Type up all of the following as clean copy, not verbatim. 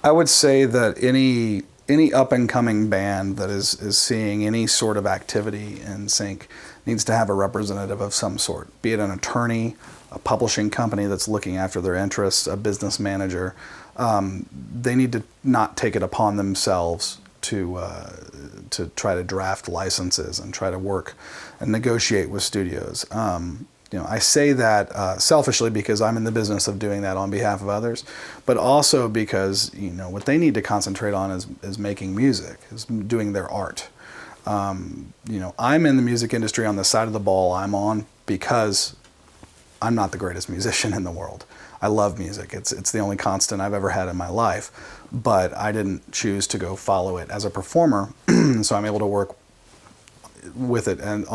I would say that any up and coming band that is seeing any sort of activity in sync needs to have a representative of some sort, be it an attorney, a publishing company that's looking after their interests, a business manager. They need to not take it upon themselves to try to draft licenses and try to work and negotiate with studios. I say that selfishly because I'm in the business of doing that on behalf of others, but also because what they need to concentrate on is making music, is doing their art. I'm in the music industry on the side of the ball I'm on because I'm not the greatest musician in the world. I love music. It's the only constant I've ever had in my life, but I didn't choose to go follow it as a performer, so I'm able to work with it and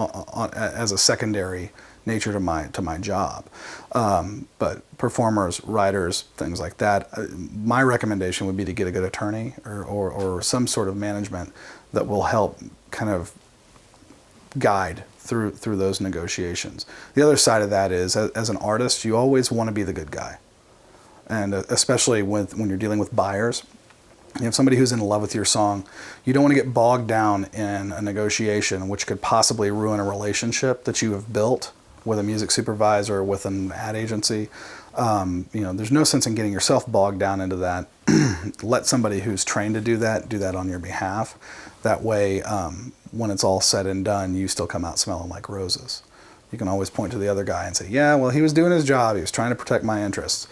as a secondary nature to my job. But performers, writers, things like that, my recommendation would be to get a good attorney or some sort of management that will help kind of guide through those negotiations. The other side of that is, as an artist, you always want to be the good guy. And especially when you're dealing with buyers, you have somebody who's in love with your song, you don't want to get bogged down in a negotiation which could possibly ruin a relationship that you have built with a music supervisor or with an ad agency. There's no sense in getting yourself bogged down into that. Let somebody who's trained to do that on your behalf. That way, when it's all said and done, you still come out smelling like roses. You can always point to the other guy and say, yeah, well, he was doing his job. He was trying to protect my interests.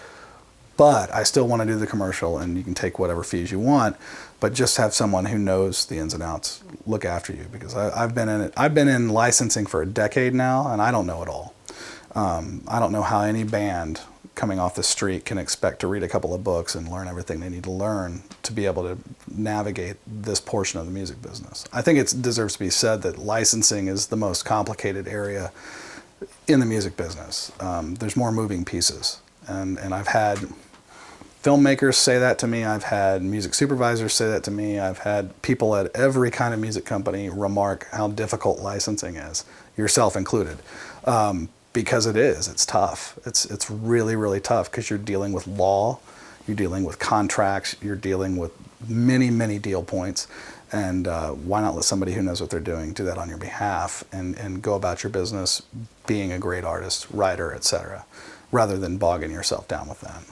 But I still want to do the commercial, and you can take whatever fees you want, but just have someone who knows the ins and outs look after you, because I've been in it. I've been in licensing for a decade now, and I don't know it all. I don't know how any band coming off the street can expect to read a couple of books and learn everything they need to learn to be able to navigate this portion of the music business. I think it deserves to be said that licensing is the most complicated area in the music business. There's more moving pieces, and I've had filmmakers say that to me, I've had music supervisors say that to me, I've had people at every kind of music company remark how difficult licensing is, yourself included. Because it's tough. It's really, really tough because you're dealing with law, you're dealing with contracts, you're dealing with many, many deal points. And why not let somebody who knows what they're doing do that on your behalf and go about your business being a great artist, writer, etc., rather than bogging yourself down with that.